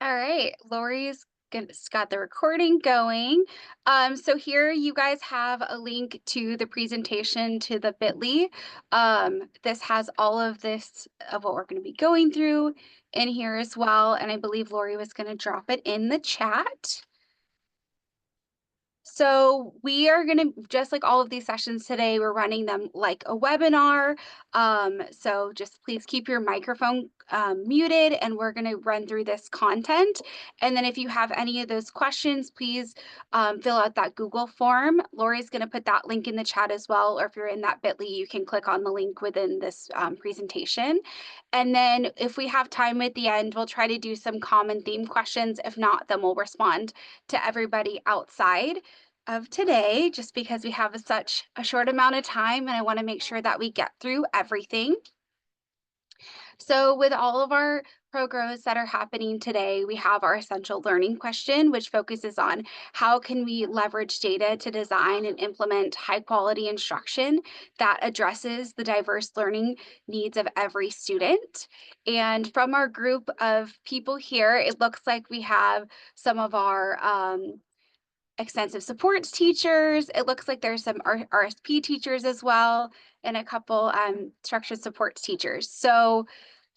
All right, got the recording going. So here you guys have a link to the presentation to the Bitly. This has all of this of what we're going to be going through in here as well. And I believe Lori was going to drop it in the chat. So we are going to, just like all of these sessions today, we're running them like a webinar. So just please keep your microphone muted, and we're going to run through this content. And then if you have any of those questions, please fill out that Google form. Lori's going to put that link in the chat as well, or if you're in that bit.ly, you can click on the link within this presentation. And then if we have time at the end, we'll try to do some common theme questions. If not, then we'll respond to everybody outside of today, just because we have such a short amount of time and I want to make sure that we get through everything. So with all of our programs that are happening today, we have our essential learning question, which focuses on how can we leverage data to design and implement high quality instruction that addresses the diverse learning needs of every student. And from our group of people here, it looks like we have some of our extensive supports teachers. It looks like there's some RSP teachers as well, and a couple structured supports teachers. So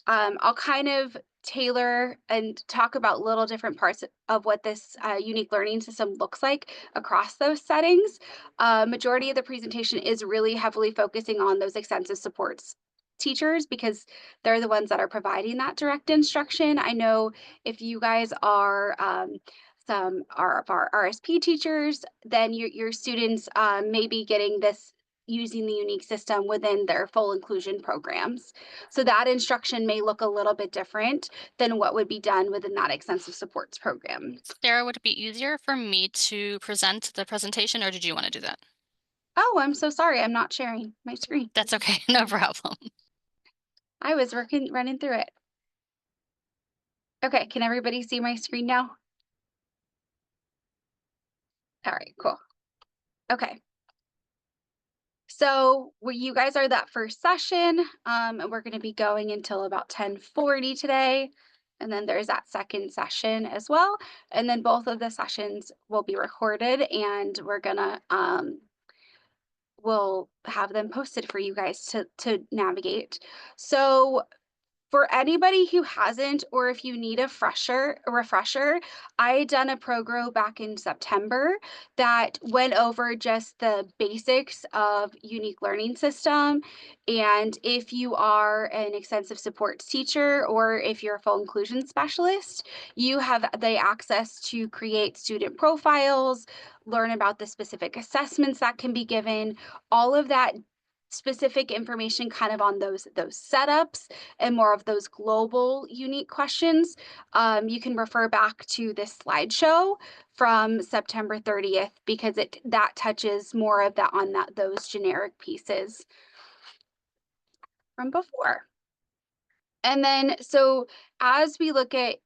I'll kind of tailor and talk about little different parts of what this unique learning system looks like across those settings. Majority of the presentation is really heavily focusing on those extensive supports teachers because they're the ones that are providing that direct instruction. I know if you guys are some are of our RSP teachers, then your students may be getting this using the unique system within their full inclusion programs. So that instruction may look a little bit different than what would be done within that extensive supports program. Sarah, would it be easier for me to present the presentation, or did you want to do that? Oh, I'm so sorry. I'm not sharing my screen. That's okay, no problem. I was running through it. Okay, can everybody see my screen now? All right, cool. Okay. So you guys are that first session, and we're going to be going until about 10:40 today. And then there's that second session as well. And then both of the sessions will be recorded, and we'll have them posted for you guys to navigate. So for anybody who hasn't, or if you need a refresher, I done a program back in September that went over just the basics of unique learning system. And if you are an extensive supports teacher or if you're a full inclusion specialist, you have the access to create student profiles, learn about the specific assessments that can be given, all of that specific information kind of on those setups and more of those global unique questions. You can refer back to this slideshow from September 30th because it that touches more of that on that those generic pieces from before. And then, so as we look at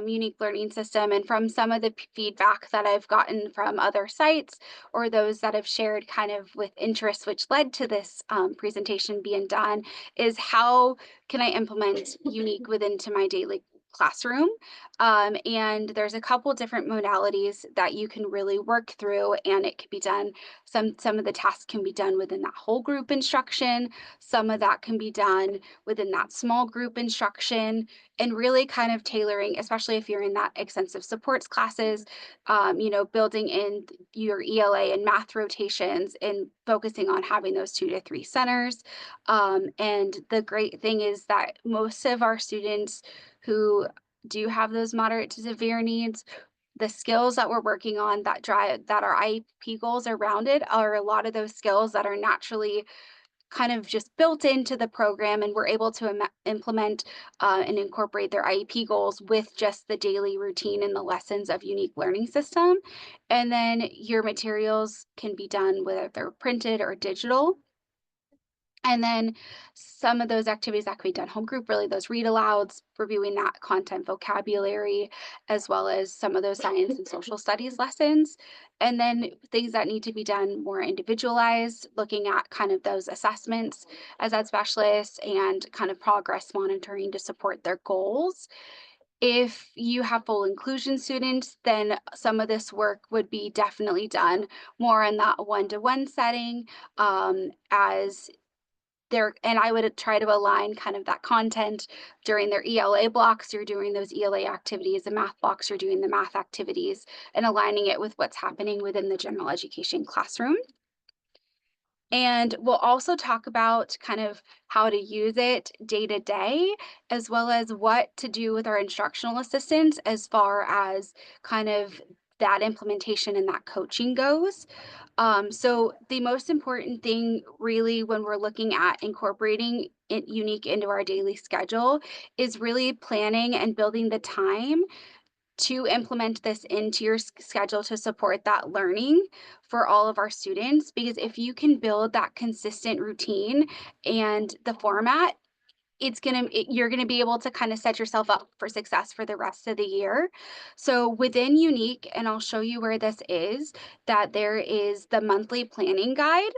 unique learning system and from some of the feedback that I've gotten from other sites or those that have shared kind of with interest, which led to this presentation being done, is how can I implement unique within to my daily classroom. And there's a couple different modalities that you can really work through, and it can be done. Some of the tasks can be done within that whole group instruction. Some of that can be done within that small group instruction, and really kind of tailoring, especially if you're in that extensive supports classes, building in your ELA and math rotations and focusing on having those 2 to 3 centers. And the great thing is that most of our students who do have those moderate to severe needs, the skills that we're working on that drive that our IEP goals are rounded are a lot of those skills that are naturally kind of just built into the program, and we're able to implement and incorporate their IEP goals with just the daily routine and the lessons of unique learning system. And then your materials can be done whether they're printed or digital. And then some of those activities that can be done home group, really those read alouds, reviewing that content vocabulary, as well as some of those science and social studies lessons. And then things that need to be done more individualized, looking at kind of those assessments as ed specialists and kind of progress monitoring to support their goals. If you have full inclusion students, then some of this work would be definitely done more in that one-to-one setting, as there, and I would try to align kind of that content during their ELA blocks. You're doing those ELA activities, the math blocks, you're doing the math activities, and aligning it with what's happening within the general education classroom. And we'll also talk about kind of how to use it day to day, as well as what to do with our instructional assistants as far as kind of that implementation and that coaching goes. So the most important thing really when we're looking at incorporating it unique into our daily schedule is really planning and building the time to implement this into your schedule to support that learning for all of our students. Because if you can build that consistent routine and the format, you're gonna be able to kind of set yourself up for success for the rest of the year. So within Unique, and I'll show you where this is, that there is the monthly planning guide.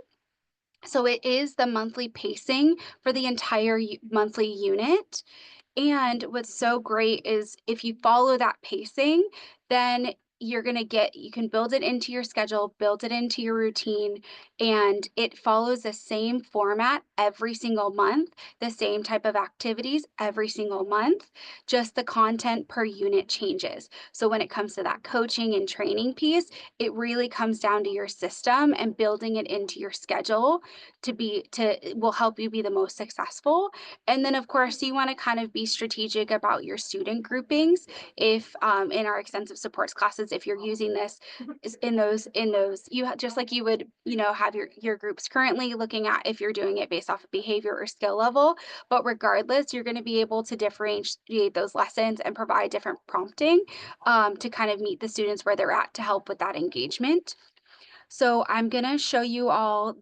So it is the monthly pacing for the entire monthly unit. And what's so great is if you follow that pacing, then you can build it into your schedule, build it into your routine, and it follows the same format every single month, the same type of activities every single month, just the content per unit changes. So when it comes to that coaching and training piece, it really comes down to your system and building it into your schedule will help you be the most successful. And then, of course, you want to kind of be strategic about your student groupings. If in our extensive supports classes, if you're using this in those, just like you would, have your groups currently looking at if you're doing it based off of behavior or skill level. But regardless, you're going to be able to differentiate those lessons and provide different prompting to kind of meet the students where they're at to help with that engagement. So I'm going to show you all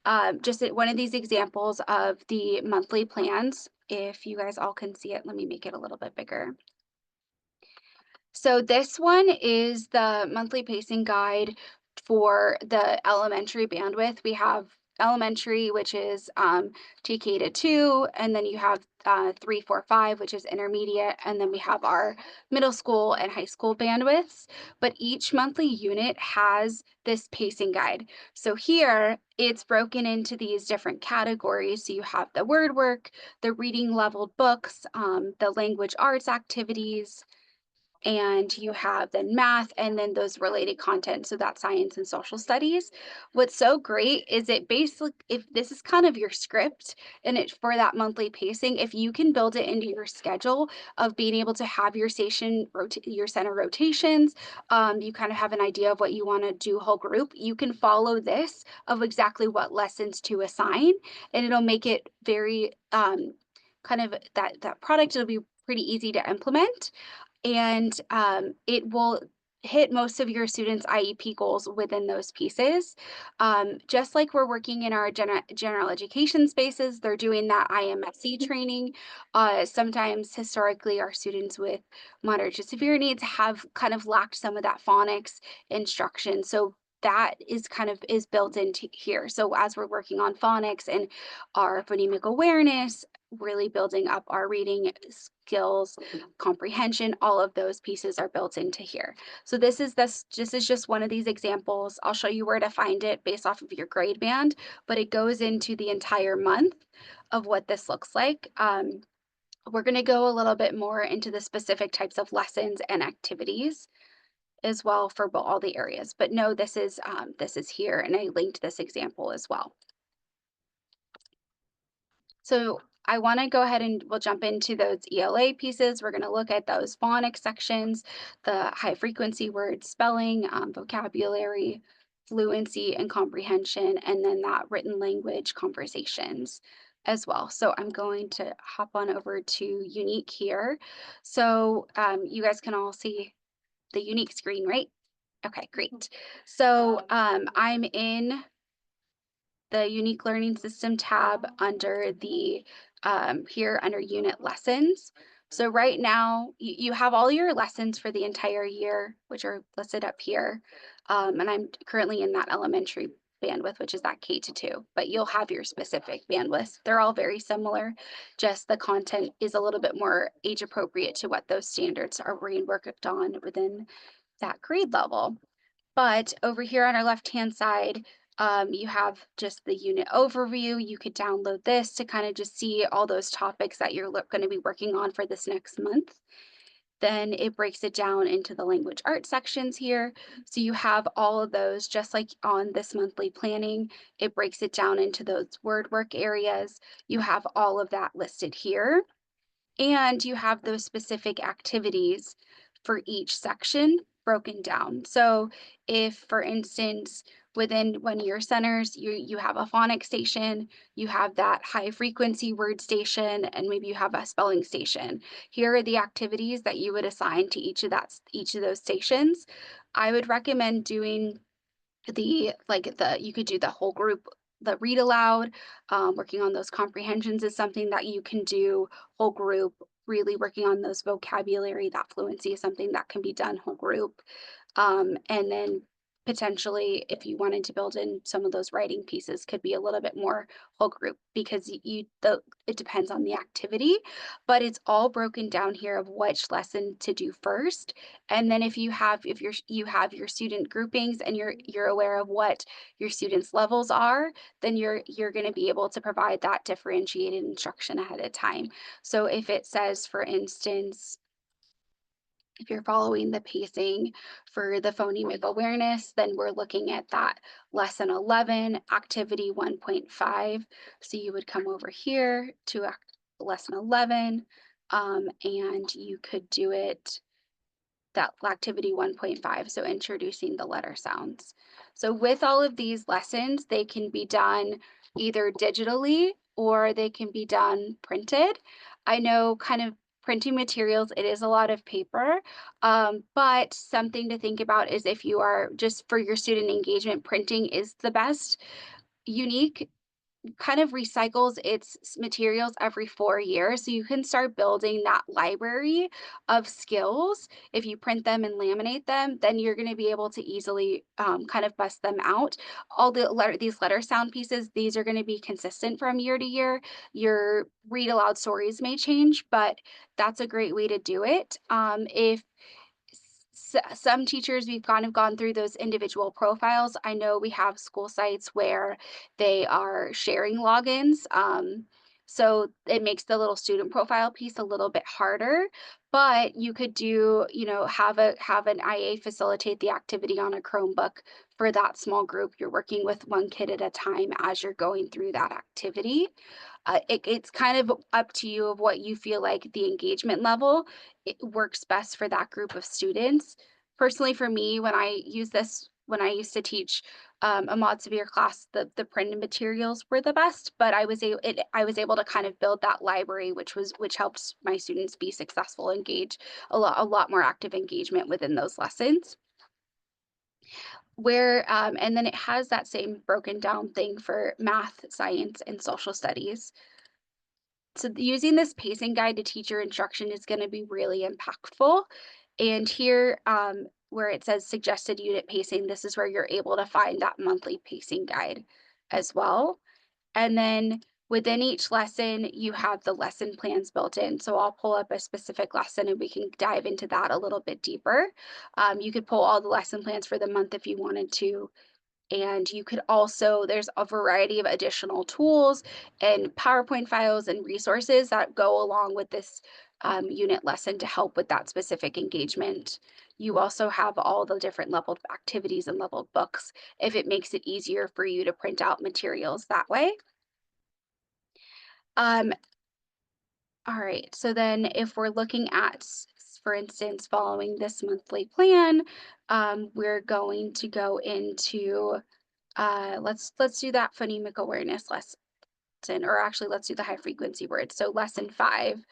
one of these examples of the monthly plans. If you guys all can see it, let me make it a little bit bigger. So this one is the monthly pacing guide for the elementary bandwidth. We have elementary, which is TK to 2, and then you have 3, 4, 5, which is intermediate, and then we have our middle school and high school bandwidths. But each monthly unit has this pacing guide. So here it's broken into these different categories. So you have the word work, the reading leveled books, the language arts activities, and you have then math and then those related content, so that's science and social studies. What's so great is it basically, if this is kind of your script and it for that monthly pacing, if you can build it into your schedule of being able to have your center rotations, you kind of have an idea of what you want to do whole group, you can follow this of exactly what lessons to assign, and it'll make it very kind of that product, it'll be pretty easy to implement, and it will hit most of your students' IEP goals within those pieces. Just like we're working in our general education spaces, they're doing that IMSC training. Sometimes historically, our students with moderate to severe needs have kind of lacked some of that phonics instruction. So that is built into here. So as we're working on phonics and our phonemic awareness, really building up our reading skills, comprehension, all of those pieces are built into here. So this is just one of these examples. I'll show you where to find it based off of your grade band, but it goes into the entire month of what this looks like. We're going to go a little bit more into the specific types of lessons and activities as well for all the areas. But no, this is here, and I linked this example as well. So I want to go ahead and we'll jump into those ELA pieces. We're going to look at those phonics sections, the high frequency words, spelling, vocabulary, fluency and comprehension, and then that written language conversations as well. So I'm going to hop on over to Unique here. So you guys can all see the Unique screen, right? Okay, great. So I'm in the Unique Learning System tab under the here under unit lessons. So right now you have all your lessons for the entire year, which are listed up here. And I'm currently in that elementary bandwidth, which is that K-2, but you'll have your specific bandwidth. They're all very similar, just the content is a little bit more age appropriate to what those standards are being worked on within that grade level. But over here on our left-hand side, you have just the unit overview. You could download this to kind of just see all those topics that you're going to be working on for this next month. Then it breaks it down into the language arts sections here. So you have all of those, just like on this monthly planning, it breaks it down into those word work areas. You have all of that listed here. And you have those specific activities for each section broken down. So if, for instance, within one of your centers, you have a phonics station, you have that high frequency word station, and maybe you have a spelling station. Here are the activities that you would assign to each of those stations. I would recommend doing you could do the whole group, the read aloud. Working on those comprehensions is something that you can do whole group. Really working on those vocabulary, that fluency is something that can be done whole group. And then potentially, if you wanted to build in some of those writing pieces, could be a little bit more whole group, because it depends on the activity, but it's all broken down here of which lesson to do first. And then if you have your student groupings and you're aware of what your students' levels are, then you're going to be able to provide that differentiated instruction ahead of time. So if it says, for instance, if you're following the pacing for the phonemic awareness, then we're looking at that lesson 11, activity 1.5. So you would come over here to lesson 11, and you could do it that activity 1.5, so introducing the letter sounds. So with all of these lessons, they can be done either digitally or they can be done printed. I know kind of printing materials, it is a lot of paper, but something to think about is if you are just for your student engagement, printing is the best. Unique kind of recycles its materials every 4 years. So you can start building that library of skills. If you print them and laminate them, then you're going to be able to easily kind of bust them out. These letter sound pieces, these are going to be consistent from year to year. Your read aloud stories may change, but that's a great way to do it. If some teachers, we've kind of gone through those individual profiles. I know we have school sites where they are sharing logins. So it makes the little student profile piece a little bit harder, but you could have an IA facilitate the activity on a Chromebook for that small group. You're working with one kid at a time as you're going through that activity. It's kind of up to you of what you feel like the engagement level it works best for that group of students. Personally, for me, when I used to teach a mod severe class, the printed materials were the best, but I was able to kind of build that library, which helped my students be successful, engage a lot more active engagement within those lessons. And then it has that same broken down thing for math, science, and social studies. So using this pacing guide to teacher instruction is going to be really impactful. And here, where it says suggested unit pacing, this is where you're able to find that monthly pacing guide as well. And then within each lesson, you have the lesson plans built in. So I'll pull up a specific lesson and we can dive into that a little bit deeper. You could pull all the lesson plans for the month if you wanted to. And you could also, there's a variety of additional tools and PowerPoint files and resources that go along with this unit lesson to help with that specific engagement. You also have all the different leveled activities and leveled books if it makes it easier for you to print out materials that way. Um, all right, so then if we're looking at, for instance, following this monthly plan, we're going to go into let's do that phonemic awareness lesson, or actually let's do the high frequency words. So lesson 5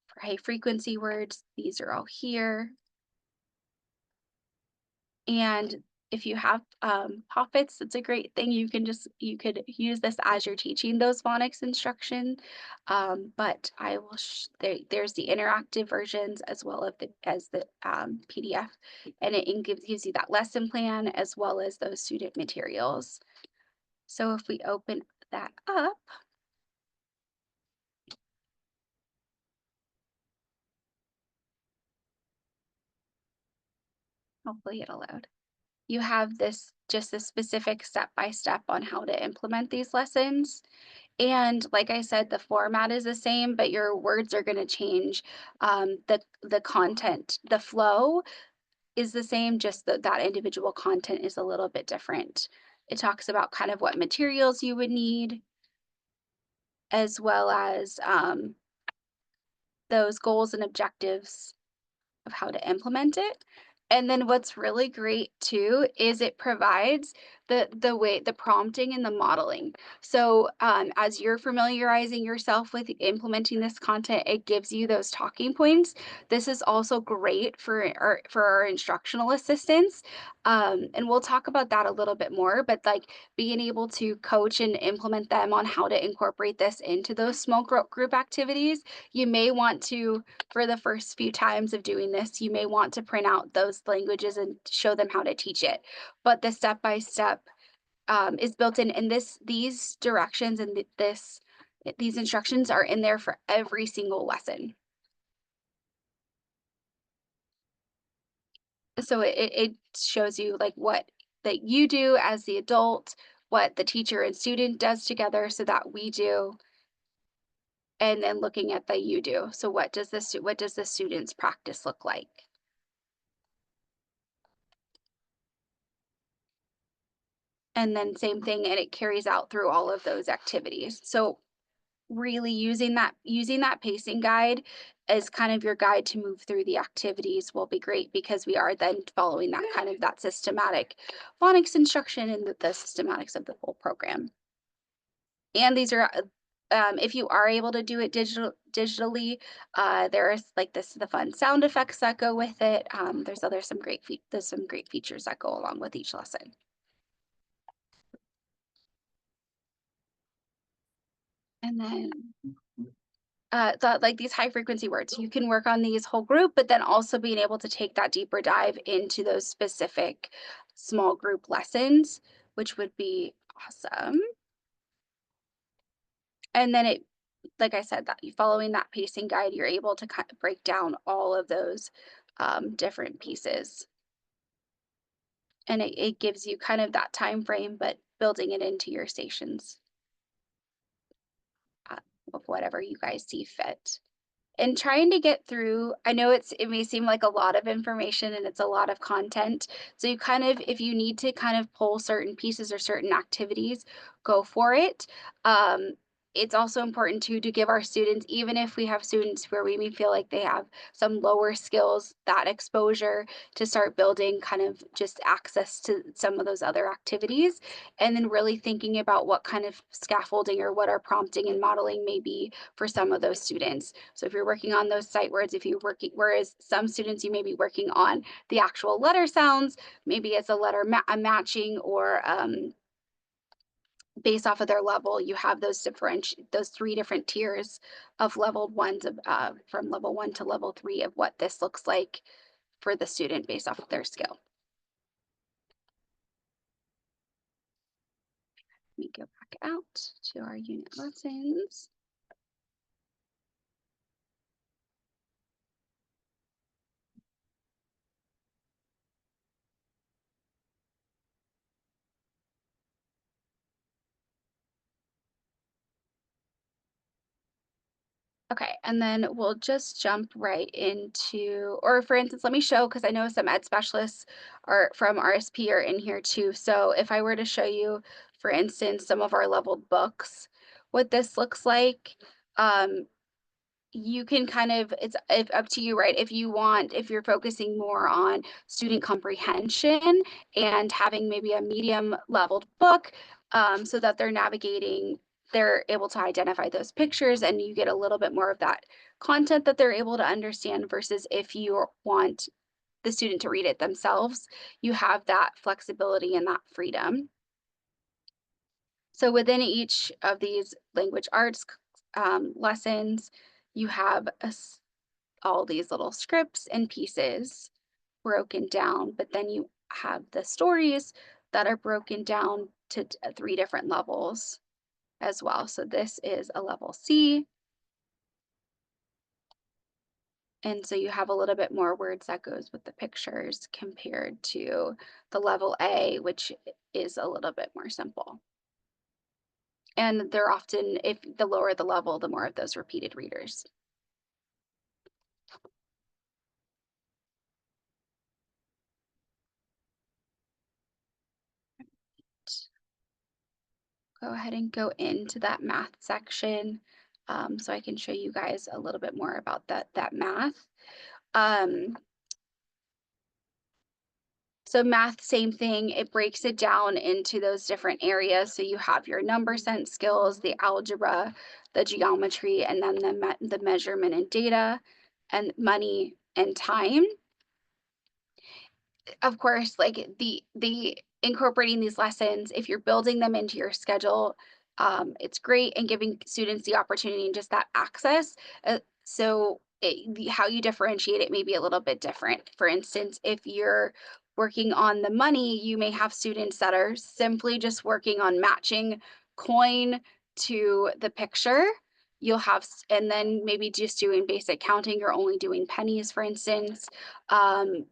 for high frequency words, these are all here. And if you have Poppets, it's a great thing. You could use this as you're teaching those phonics instruction. But I will there's the interactive versions as well as the PDF, and it gives you that lesson plan as well as those student materials. So if we open that up, hopefully it'll load. You have this just a specific step by step on how to implement these lessons. And like I said, the format is the same, but your words are going to change. The content, the flow is the same, just that individual content is a little bit different. It talks about kind of what materials you would need, as well as those goals and objectives of how to implement it. And then what's really great too is it provides the prompting and the modeling. So as you're familiarizing yourself with implementing this content, it gives you those talking points. This is also great for our instructional assistants. And we'll talk about that a little bit more, but like being able to coach and implement them on how to incorporate this into those small group activities. You may want to, for the first few times of doing this, you may want to print out those languages and show them how to teach it. But the step by step is built in, and these directions and these instructions are in there for every single lesson. So it shows you like what that you do as the adult, what the teacher and student does together, so that we do, and then looking at the you do. So what does the student's practice look like? And then same thing, and it carries out through all of those activities. So really using that pacing guide as kind of your guide to move through the activities will be great, because we are then following that kind of that systematic phonics instruction and the systematics of the whole program. And these are if you are able to do it digitally, there's like the fun sound effects that go with it. There's some great features that go along with each lesson. And then like these high frequency words, you can work on these whole group, but then also being able to take that deeper dive into those specific small group lessons, which would be awesome. And then like I said, that you following that pacing guide, you're able to kind of break down all of those different pieces, and it gives you kind of that time frame, but building it into your stations uh, of whatever you guys see fit. And trying to get through, I know it may seem like a lot of information and it's a lot of content. So you kind of, if you need to kind of pull certain pieces or certain activities, go for it. It's also important too to give our students, even if we have students where we may feel like they have some lower skills, that exposure to start building kind of just access to some of those other activities. And then really thinking about what kind of scaffolding or what our prompting and modeling may be for some of those students. So if you're working on those sight words, if you're working, whereas some students you may be working on the actual letter sounds, maybe it's a letter a matching, or based off of their level, you have those three different tiers of level ones of from level 1 to level 3 of what this looks like for the student based off of their skill. Let me go back out to our unit lessons. Okay, and then we'll just jump right into, or for instance, let me show, because I know some ed specialists are from RSP are in here too. So if I were to show you, for instance, some of our leveled books, what this looks like, um, you can kind of, it's up to you, right? If you're focusing more on student comprehension and having maybe a medium leveled book, so that they're able to identify those pictures and you get a little bit more of that content that they're able to understand, versus if you want the student to read it themselves, you have that flexibility and that freedom. So within each of these language arts lessons, you have all these little scripts and pieces broken down, but then you have the stories that are broken down to 3 different levels as well. So this is a level C. And so you have a little bit more words that goes with the pictures compared to the level A, which is a little bit more simple. And they're often, if the lower the level, the more of those repeated readers. Go ahead and go into that math section so I can show you guys a little bit more about that math. Um, so math, same thing. It breaks it down into those different areas. So you have your number sense skills, the algebra, the geometry, and then the measurement and data, and money and time. Of course, like the incorporating these lessons, if you're building them into your schedule, it's great and giving students the opportunity and just that access. How you differentiate it may be a little bit different. For instance, if you're working on the money, you may have students that are simply just working on matching coin to the picture. And then maybe just doing basic counting, you're only doing pennies, for instance,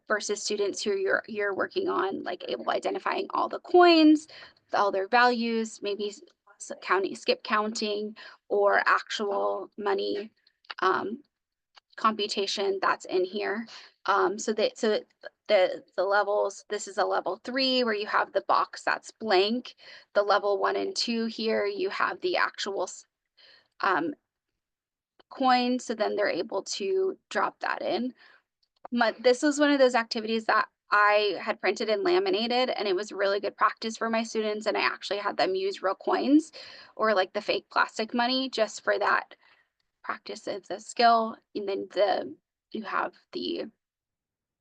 versus students who you're working on like able identifying all the coins, all their values, maybe skip counting, or actual money um, computation that's in here. The levels, this is a level 3 where you have the box that's blank. The level 1 and 2 here, you have the actual um, coin, so then they're able to drop that in. This was one of those activities that I had printed and laminated, and it was really good practice for my students. And I actually had them use real coins or like the fake plastic money just for that practice of the skill. And then you have the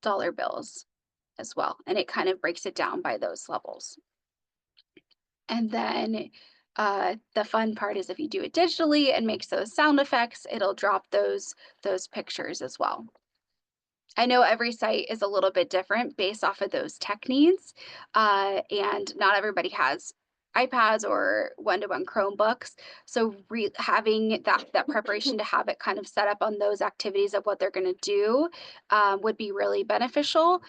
dollar bills as well, and it kind of breaks it down by those levels. And then the fun part is if you do it digitally and makes those sound effects, it'll drop those pictures as well. I know every site is a little bit different based off of those tech needs, and not everybody has iPads or one-to-one Chromebooks. So having that preparation to have it kind of set up on those activities of what they're going to do would be really beneficial.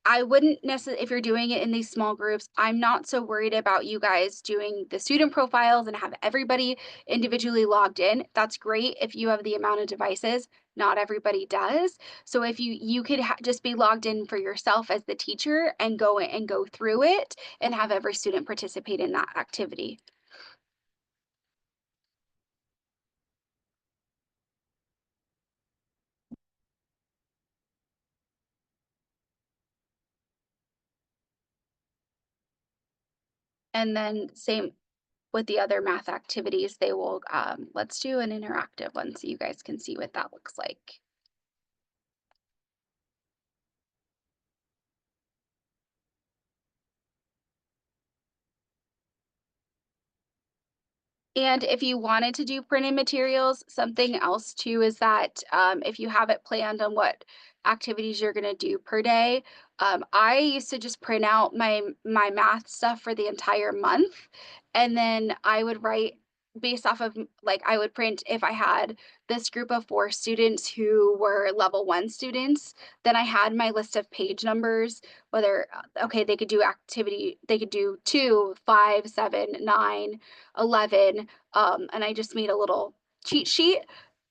I wouldn't necessarily, if you're doing it in these small groups, I'm not so worried about you guys doing the student profiles and have everybody individually logged in. That's great if you have the amount of devices. Not everybody does. So if you could just be logged in for yourself as the teacher and go through it and have every student participate in that activity. And then same with the other math activities, they will, let's do an interactive one so you guys can see what that looks like. And if you wanted to do printed materials, something else too is that if you have it planned on what activities you're going to do per day, I used to just print out my math stuff for the entire month, and then I would write based off of like I would print if I had this group of 4 students who were level 1 students, then I had my list of page numbers, whether okay, they could do activity, they could do 2, 5, 7, 9, 11, and I just made a little cheat sheet.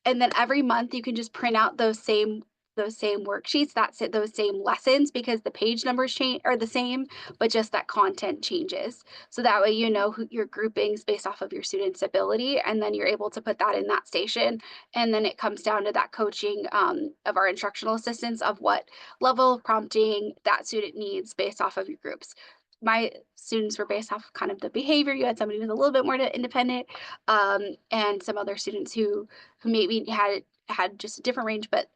And then every month you can just print out those same worksheets, that's it, those same lessons, because the page numbers change are the same, but just that content changes. So that way you know who your groupings based off of your students' ability, and then you're able to put that in that station. And then it comes down to that coaching of our instructional assistants of what level of prompting that student needs based off of your groups. My students were based off kind of the behavior. You had somebody who's a little bit more independent, and some other students who maybe had just a different range, but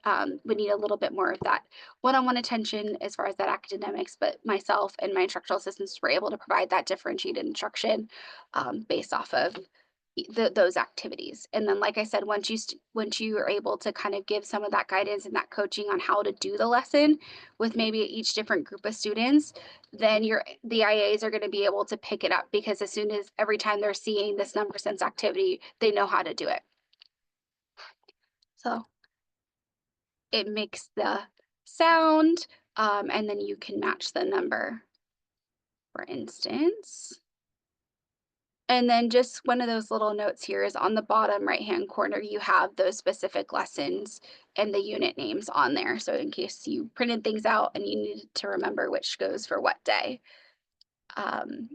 would need a little bit more of that one-on-one attention as far as that academics. But myself and my instructional assistants were able to provide that differentiated instruction based off of those activities. And then, like I said, once you are able to kind of give some of that guidance and that coaching on how to do the lesson with maybe each different group of students, then the IAs are going to be able to pick it up, because as soon as every time they're seeing this number sense activity, they know how to do it. So it makes the sound, and then you can match the number, for instance. And then just one of those little notes here is on the bottom right-hand corner, you have those specific lessons and the unit names on there. So in case you printed things out and you needed to remember which goes for what day. Um,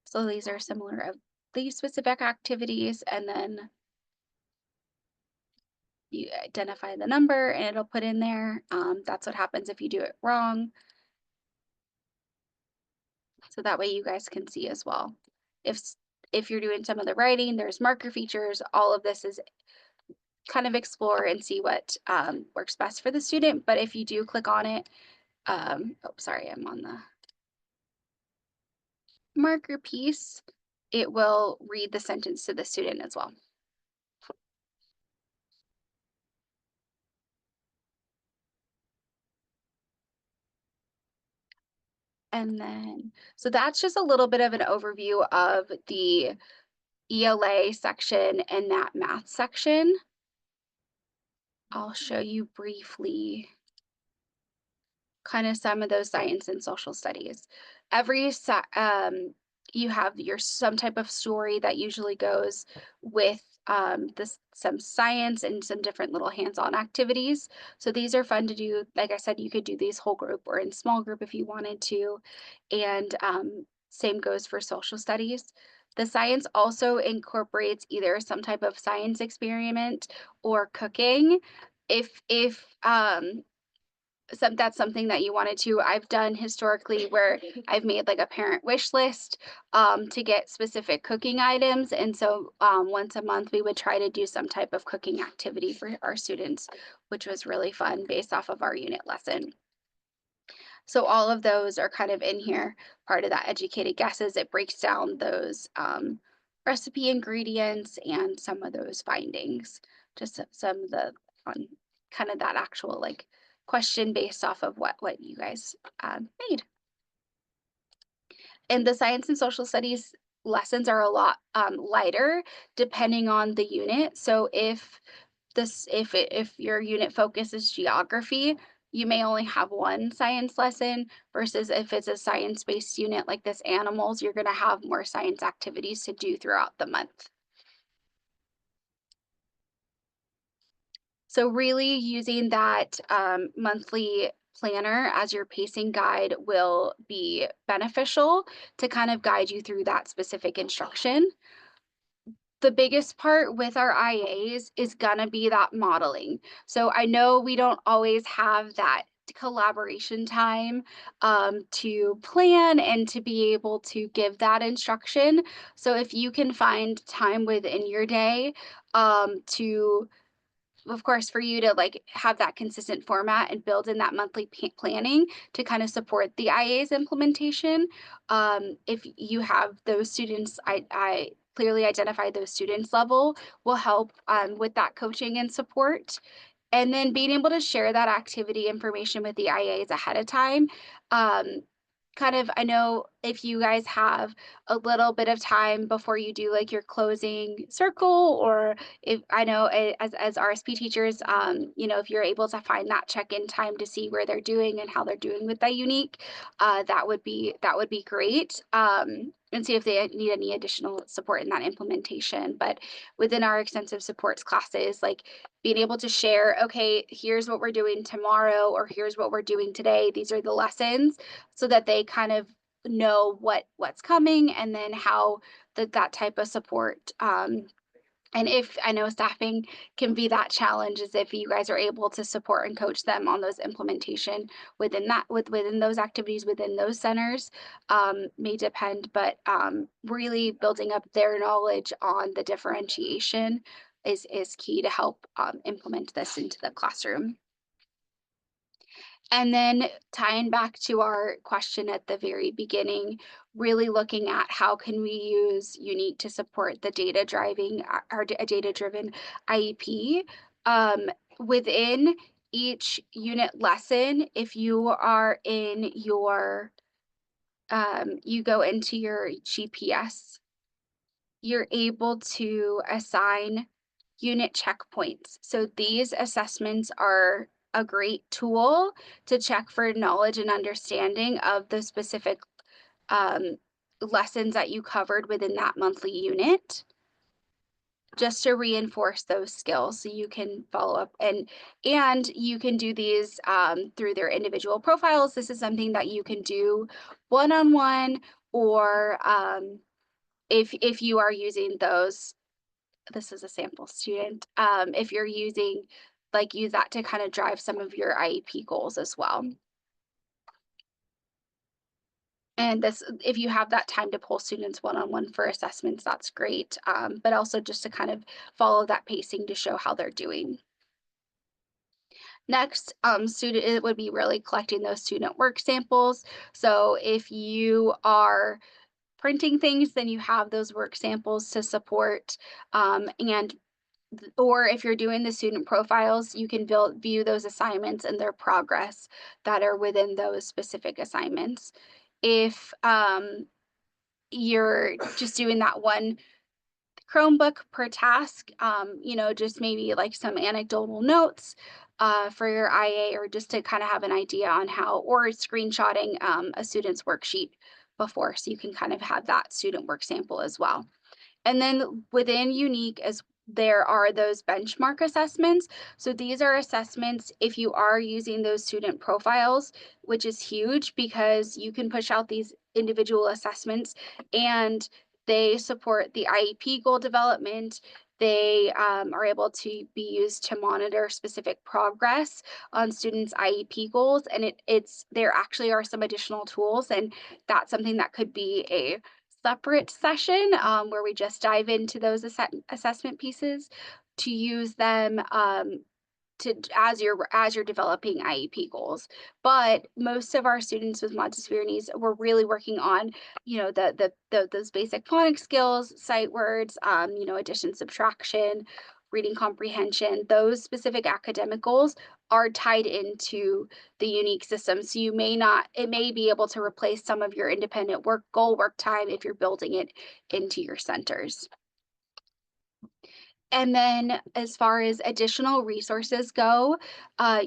so these are similar of these specific activities, and then you identify the number and it'll put in there. That's what happens if you do it wrong. So that way you guys can see as well. If if you're doing some of the writing, there's marker features. All of this is kind of explore and see what works best for the student. But if you do click on it, oh, sorry, I'm on the marker piece, it will read the sentence to the student as well. And then, so that's just a little bit of an overview of the ELA section and that math section. I'll show you briefly kind of some of those science and social studies. You have some type of story that usually goes with some science and some different little hands-on activities. So these are fun to do. Like I said, you could do these whole group or in small group if you wanted to. And same goes for social studies. The science also incorporates either some type of science experiment or cooking. If that's something that you wanted to, I've done historically where I've made like a parent wish list to get specific cooking items. And so once a month, we would try to do some type of cooking activity for our students, which was really fun based off of our unit lesson. So all of those are kind of in here, part of that educated guesses. It breaks down those recipe ingredients and some of those findings, just some of the on kind of that actual like question based off of what you guys made. And the science and social studies lessons are a lot lighter depending on the unit. So if your unit focus is geography, you may only have one science lesson, versus if it's a science-based unit like this animals, you're going to have more science activities to do throughout the month. So really using that monthly planner as your pacing guide will be beneficial to kind of guide you through that specific instruction. The biggest part with our IAs is gonna be that modeling. So I know we don't always have that collaboration time to plan and to be able to give that instruction. So if you can find time within your day to, of course, for you to like have that consistent format and build in that monthly planning to kind of support the IA's implementation. If you have those students, I clearly identify those students level will help with that coaching and support. And then being able to share that activity information with the IAs ahead of time. Um, kind of, I know if you guys have a little bit of time before you do like your closing circle, or if I know as RSP teachers, if you're able to find that check-in time to see where they're doing and how they're doing with that unique, that would be great. And see if they need any additional support in that implementation. But within our extensive supports classes, like being able to share, okay, here's what we're doing tomorrow, or here's what we're doing today. These are the lessons, so that they kind of know what's coming, and then how that type of support. And if I know staffing can be that challenge, is if you guys are able to support and coach them on those implementation within those activities within those centers, may depend, but really building up their knowledge on the differentiation is key to help implement this into the classroom. And then tying back to our question at the very beginning, really looking at how can we use Unique to support the data driving a data driven IEP. Within each unit lesson, if you are in your you go into your GPS, you're able to assign unit checkpoints. So these assessments are a great tool to check for knowledge and understanding of the specific um, lessons that you covered within that monthly unit, just to reinforce those skills so you can follow up, and you can do these through their individual profiles. This is something that you can do one-on-one, or if you are using those, this is a sample student. If you're using, like, use that to kind of drive some of your IEP goals as well. And this, if you have that time to pull students one-on-one for assessments, that's great. But also just to kind of follow that pacing to show how they're doing. Next, student, it would be really collecting those student work samples. So if you are printing things, then you have those work samples to support, and or if you're doing the student profiles, you can view those assignments and their progress that are within those specific assignments. If you're just doing that one Chromebook per task, just maybe like some anecdotal notes for your IA, or just to kind of have an idea on how, or screenshotting a student's worksheet before, so you can kind of have that student work sample as well. And then within Unique, as there are those benchmark assessments. So these are assessments if you are using those student profiles, which is huge because you can push out these individual assessments and they support the IEP goal development. They are able to be used to monitor specific progress on students' IEP goals, and there actually are some additional tools, and that's something that could be a separate session where we just dive into those assessment pieces to use them to as you're developing IEP goals. But most of our students with Montessori needs, we're really working on, those basic phonics skills, sight words, addition, subtraction, reading comprehension. Those specific academic goals are tied into the Unique system. So it may be able to replace some of your independent work time if you're building it into your centers. And then as far as additional resources go,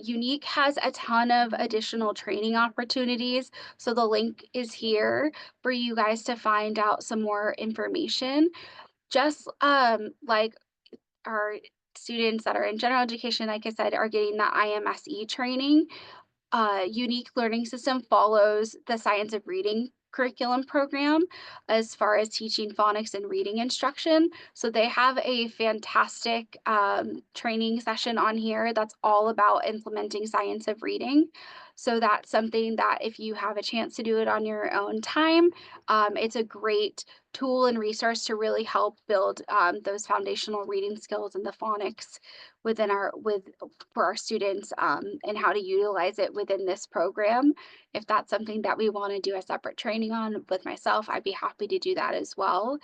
Unique has a ton of additional training opportunities. So the link is here for you guys to find out some more information. Just like our students that are in general education, like I said, are getting that IMSE training. Unique Learning System follows the Science of Reading curriculum program as far as teaching phonics and reading instruction. So they have a fantastic training session on here that's all about implementing science of reading. So that's something that if you have a chance to do it on your own time, it's a great tool and resource to really help build those foundational reading skills and the phonics for our students, and how to utilize it within this program. If that's something that we want to do a separate training on with myself, I'd be happy to do that as well.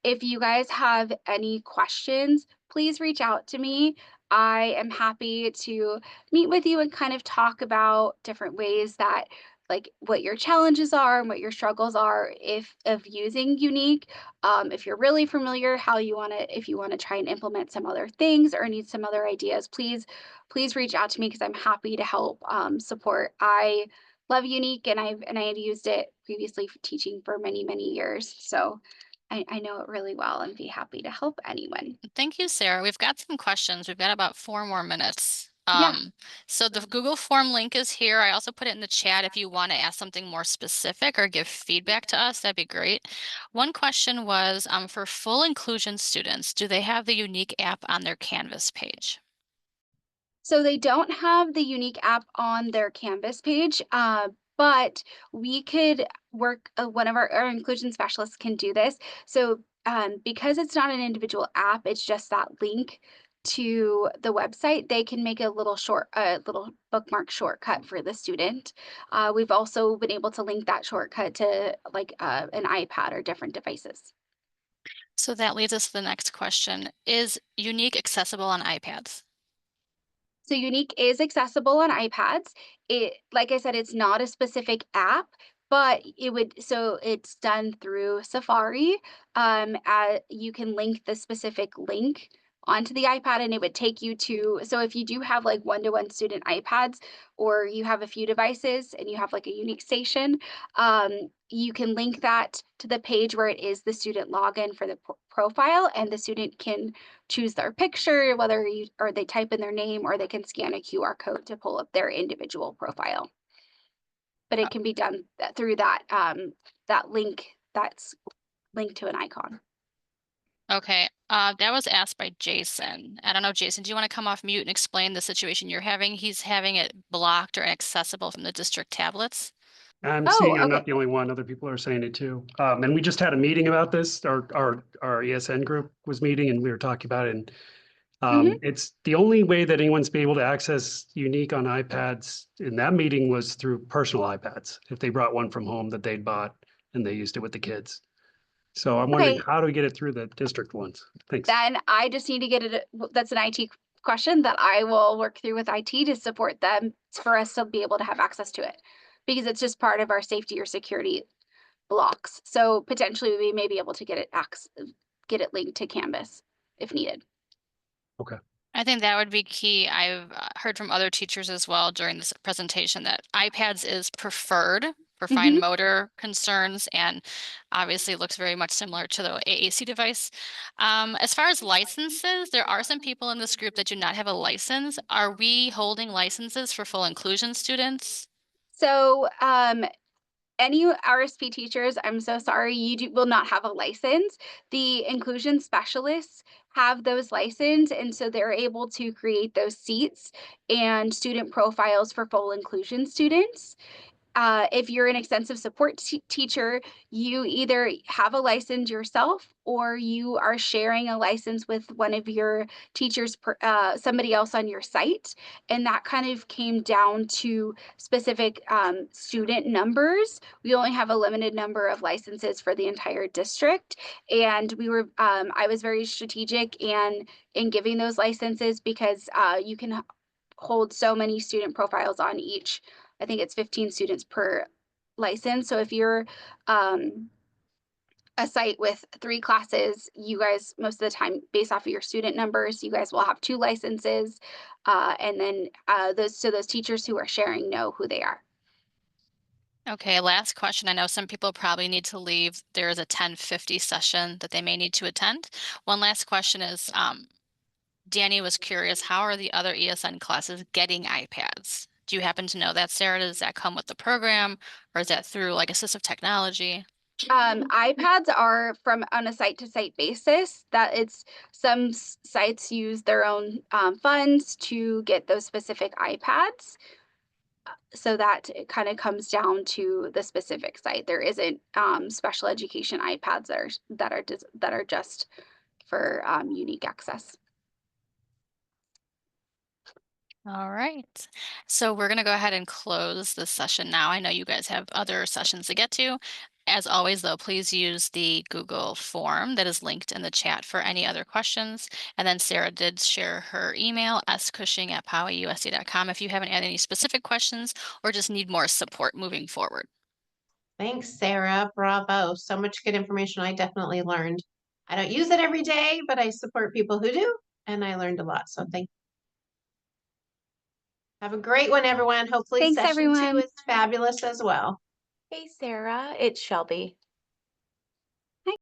If you guys have any questions, please reach out to me. I am happy to meet with you and kind of talk about different ways that, like, what your challenges are and what your struggles are if of using Unique. If you're really familiar how you want to, if you want to try and implement some other things or need some other ideas, please reach out to me because I'm happy to help support. I love Unique, and I had used it previously for teaching for many years. So I know it really well and be happy to help anyone. Thank you, Sarah. We've got some questions. We've got about 4 more minutes. Yeah. So the Google form link is here. I also put it in the chat if you want to ask something more specific or give feedback to us, that'd be great. One question was, for full inclusion students, do they have the Unique app on their Canvas page? So they don't have the Unique app on their Canvas page, but we could work, one of our inclusion specialists can do this. So because it's not an individual app, it's just that link to the website. They can make a little bookmark shortcut for the student. We've also been able to link that shortcut to like an iPad or different devices. So that leads us to the next question. Is Unique accessible on iPads? So Unique is accessible on iPads. It, like I said, it's not a specific app, but it's done through Safari. You can link the specific link onto the iPad and it would take you to, so if you do have like one-to-one student iPads or you have a few devices and you have like a Unique station, you can link that to the page where it is the student login for the profile, and the student can choose their picture, whether you or they type in their name, or they can scan a QR code to pull up their individual profile. But it can be done through that link that's linked to an icon. Okay, that was asked by Jason. I don't know, Jason, do you want to come off mute and explain the situation you're having? He's having it blocked or inaccessible from the district tablets. I'm Oh, seeing I'm okay. not the only one. Other people are saying it too. And we just had a meeting about this. Our ESN group was meeting and we were talking about it. And Mhm. it's the only way that anyone's been able to access Unique on iPads in that meeting was through personal iPads. If they brought one from home that they'd bought and they used it with the kids. So I'm wondering, Okay, how do we get it through the district ones? Thanks. then I just need to get it. That's an IT question that I will work through with IT to support them for us to be able to have access to it, because it's just part of our safety or security blocks. So potentially we may be able to get it linked to Canvas if needed. Okay. I think that would be key. I've heard from other teachers as well during this presentation that iPads is preferred for fine Mhm. motor concerns and obviously looks very much similar to the AAC device. As far as licenses, there are some people in this group that do not have a license. Are we holding licenses for full inclusion students? So, any RSP teachers, I'm so sorry, will not have a license. The inclusion specialists have those license, and so they're able to create those seats and student profiles for full inclusion students. If you're an extensive support teacher, you either have a license yourself or you are sharing a license with one of your teachers, somebody else on your site. And that kind of came down to specific student numbers. We only have a limited number of licenses for the entire district. And I was very strategic in giving those licenses because you can hold so many student profiles on each. I think it's 15 students per license. So if you're a site with 3 classes, you guys, most of the time, based off of your student numbers, you guys will have 2 licenses. And then those teachers who are sharing know who they are. Okay, last question. I know some people probably need to leave. There is a 10:50 session that they may need to attend. One last question is, Danny was curious, how are the other ESN classes getting iPads? Do you happen to know that, Sarah? Does that come with the program or is that through like assistive technology? iPads are from on a site to site basis. That it's some sites use their own funds to get those specific iPads. So that it kind of comes down to the specific site. There isn't special education iPads that are just for Unique access. All right. So we're going to go ahead and close this session now. I know you guys have other sessions to get to. As always, though, please use the Google form that is linked in the chat for any other questions. And then Sarah did share her email, scushing@powayusd.com, if you haven't had any specific questions or just need more support moving forward. Thanks, Sarah. Bravo. So much good information. I definitely learned. I don't use it every day, but I support people who do, and I learned a lot. So thank you. Have a great one, everyone. Hopefully Thanks, session 2 everyone. is fabulous as well. Hey, Sarah, it's Shelby.